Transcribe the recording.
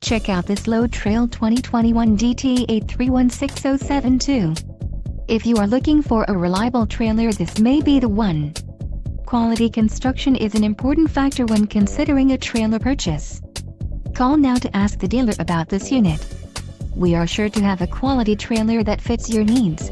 Check out this Load Trail 2021 DT8316072. If you are looking for a reliable trailer, this may be the one. Quality construction is an important factor when considering a trailer purchase. Call now to ask the dealer about this unit. We are sure to have a quality trailer that fits your needs.